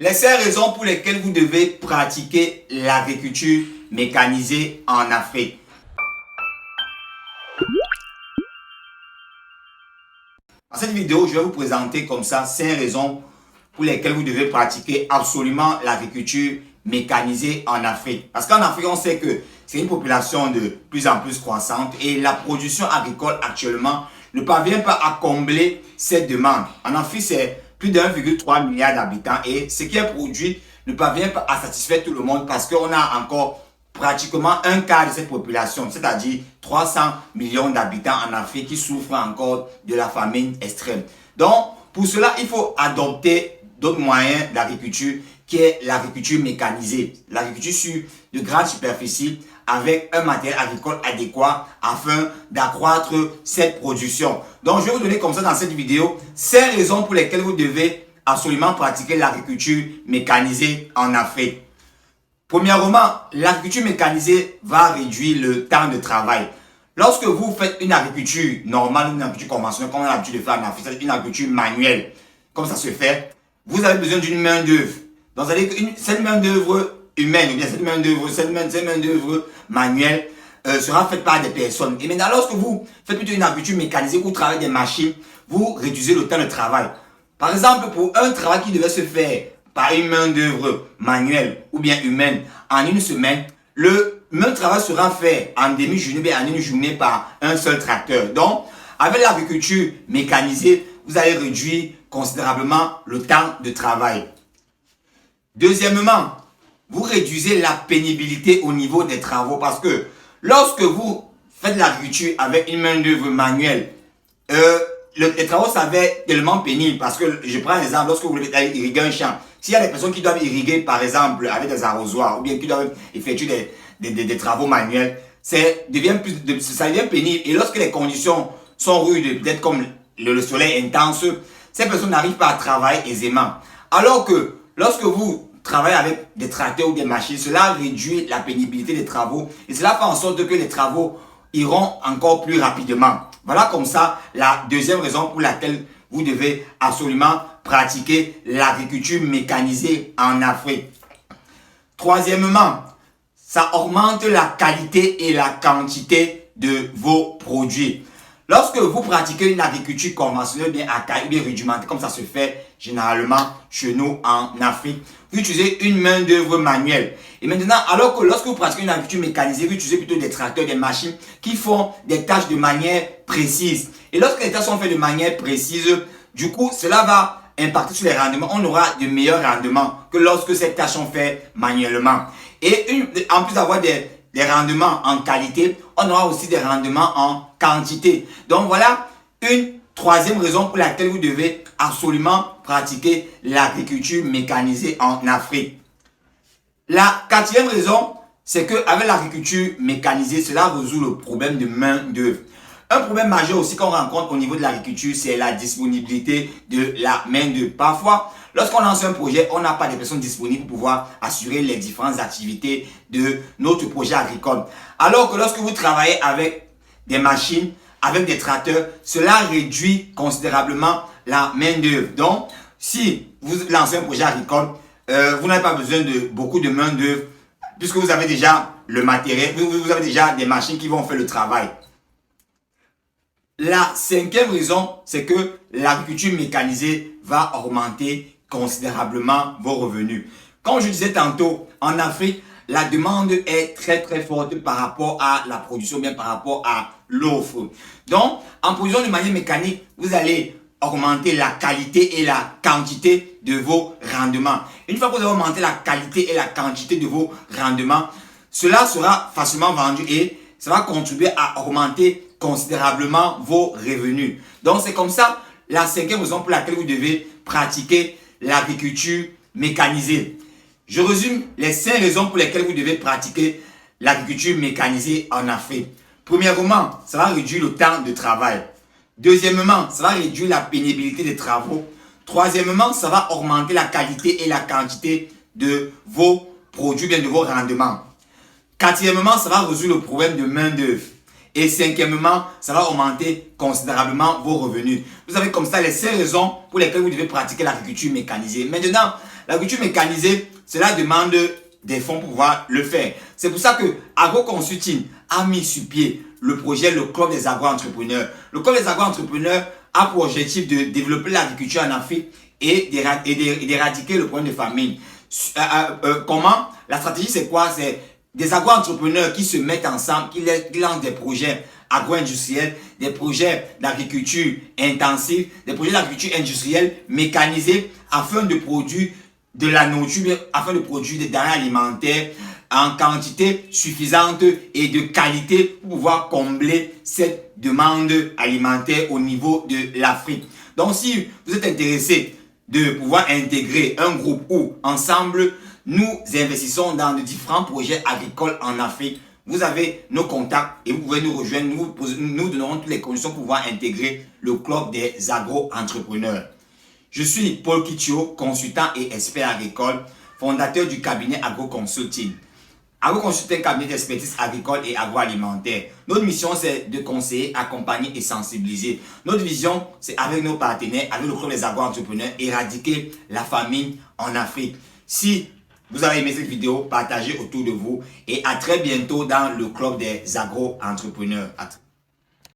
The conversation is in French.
Les 5 raisons pour lesquelles vous devez pratiquer l'agriculture mécanisée en Afrique. Dans cette vidéo, je vais vous présenter comme ça 5 raisons pour lesquelles vous devez pratiquer absolument l'agriculture mécanisée en Afrique. Parce qu'en Afrique, on sait que c'est une population de plus en plus croissante et la production agricole actuellement ne parvient pas à combler cette demande. En Afrique, c'est plus de 1,3 milliard d'habitants et ce qui est produit ne parvient pas à satisfaire tout le monde parce qu'on a encore pratiquement un quart de cette population, c'est-à-dire 300 millions d'habitants en Afrique qui souffrent encore de la famine extrême. Donc, pour cela, il faut adopter d'autres moyens d'agriculture qui est l'agriculture mécanisée. L'agriculture sur de grandes superficies avec un matériel agricole adéquat afin d'accroître cette production. Donc, je vais vous donner comme ça dans cette vidéo 5 raisons pour lesquelles vous devez absolument pratiquer l'agriculture mécanisée en Afrique. Premièrement, l'agriculture mécanisée va réduire le temps de travail. Lorsque vous faites une agriculture normale, une agriculture conventionnelle, comme on a l'habitude de faire en Afrique, c'est une agriculture manuelle, comme ça se fait, vous avez besoin d'une main d'œuvre. Donc, cette main d'œuvre humaine, ou bien cette main d'œuvre manuelle sera faite par des personnes. Et maintenant, lorsque vous faites plutôt une agriculture mécanisée, vous travaillez des machines, vous réduisez le temps de travail. Par exemple, pour un travail qui devait se faire par une main d'œuvre manuelle ou bien humaine en une semaine, le même travail sera fait en demi-journée ou bien en une journée par un seul tracteur. Donc, avec l'agriculture mécanisée, vous allez réduire considérablement le temps de travail. Deuxièmement, vous réduisez la pénibilité au niveau des travaux parce que lorsque vous faites l'agriculture avec une main d'œuvre manuelle, les travaux s'avèrent tellement pénibles parce que, je prends l'exemple, lorsque vous voulez irriguer un champ, s'il y a des personnes qui doivent irriguer par exemple avec des arrosoirs ou bien qui doivent effectuer des travaux manuels, ça devient pénible et lorsque les conditions sont rudes, peut-être comme le soleil intense, ces personnes n'arrivent pas à travailler aisément. Alors que lorsque vous travaillez avec des tracteurs ou des machines, cela réduit la pénibilité des travaux et cela fait en sorte que les travaux iront encore plus rapidement. Voilà comme ça la deuxième raison pour laquelle vous devez absolument pratiquer l'agriculture mécanisée en Afrique. Troisièmement, ça augmente la qualité et la quantité de vos produits. Lorsque vous pratiquez une agriculture conventionnelle, bien archaïque, bien rudimentée, comme ça se fait généralement chez nous en Afrique, vous utilisez une main d'œuvre manuelle. Et maintenant, alors que lorsque vous pratiquez une agriculture mécanisée, vous utilisez plutôt des tracteurs, des machines qui font des tâches de manière précise. Et lorsque les tâches sont faites de manière précise, du coup, cela va impacter sur les rendements. On aura de meilleurs rendements que lorsque ces tâches sont faites manuellement. Et en plus d'avoir des rendements en qualité, on aura aussi des rendements en quantité. Donc voilà une troisième raison pour laquelle vous devez absolument pratiquer l'agriculture mécanisée en Afrique. La quatrième raison, c'est qu'avec l'agriculture mécanisée, cela résout le problème de main-d'œuvre. Un problème majeur aussi qu'on rencontre au niveau de l'agriculture, c'est la disponibilité de la main-d'œuvre. Parfois, lorsqu'on lance un projet, on n'a pas de personnes disponibles pour pouvoir assurer les différentes activités de notre projet agricole. Alors que lorsque vous travaillez avec des machines, avec des tracteurs, cela réduit considérablement la main-d'œuvre. Donc, si vous lancez un projet agricole, vous n'avez pas besoin de beaucoup de main-d'œuvre puisque vous avez déjà le matériel, vous avez déjà des machines qui vont faire le travail. La cinquième raison, c'est que l'agriculture mécanisée va augmenter considérablement vos revenus. Comme je disais tantôt, en Afrique, la demande est très forte par rapport à la production, bien par rapport à l'offre. Donc, en produisant de manière mécanique, vous allez augmenter la qualité et la quantité de vos rendements. Une fois que vous avez augmenté la qualité et la quantité de vos rendements, cela sera facilement vendu et ça va contribuer à augmenter considérablement vos revenus. Donc, c'est comme ça la cinquième raison pour laquelle vous devez pratiquer l'agriculture mécanisée. Je résume les 5 raisons pour lesquelles vous devez pratiquer l'agriculture mécanisée en Afrique. Premièrement, ça va réduire le temps de travail. Deuxièmement, ça va réduire la pénibilité des travaux. Troisièmement, ça va augmenter la qualité et la quantité de vos produits, bien de vos rendements. Quatrièmement, ça va résoudre le problème de main-d'œuvre. Et cinquièmement, ça va augmenter considérablement vos revenus. Vous avez comme ça les 5 raisons pour lesquelles vous devez pratiquer l'agriculture mécanisée. Maintenant, L'agriculture mécanisée, cela demande des fonds pour pouvoir le faire. C'est pour ça que Agro Consulting a mis sur pied le projet, le Club des agro-entrepreneurs. Le Club des agro-entrepreneurs a pour objectif de développer l'agriculture en Afrique et d'éradiquer le problème de famine. Comment? La stratégie, c'est quoi? C'est des agro-entrepreneurs qui se mettent ensemble, qui lancent des projets agro-industriels, des projets d'agriculture intensive, des projets d'agriculture industrielle mécanisée afin de produire de la nourriture, afin de produire des denrées alimentaires en quantité suffisante et de qualité pour pouvoir combler cette demande alimentaire au niveau de l'Afrique. Donc si vous êtes intéressé de pouvoir intégrer un groupe où ensemble nous investissons dans de différents projets agricoles en Afrique, vous avez nos contacts et vous pouvez nous rejoindre. Nous donnerons toutes les conditions pour pouvoir intégrer le club des agro-entrepreneurs. Je suis Paul Kitio, consultant et expert agricole, fondateur du cabinet Agro Consulting. Agro Consulting, cabinet d'expertise agricole et agroalimentaire. Notre mission, c'est de conseiller, accompagner et sensibiliser. Notre vision, c'est avec nos partenaires, avec le club des agro-entrepreneurs, éradiquer la famine en Afrique. Si vous avez aimé cette vidéo, partagez autour de vous et à très bientôt dans le club des agro-entrepreneurs.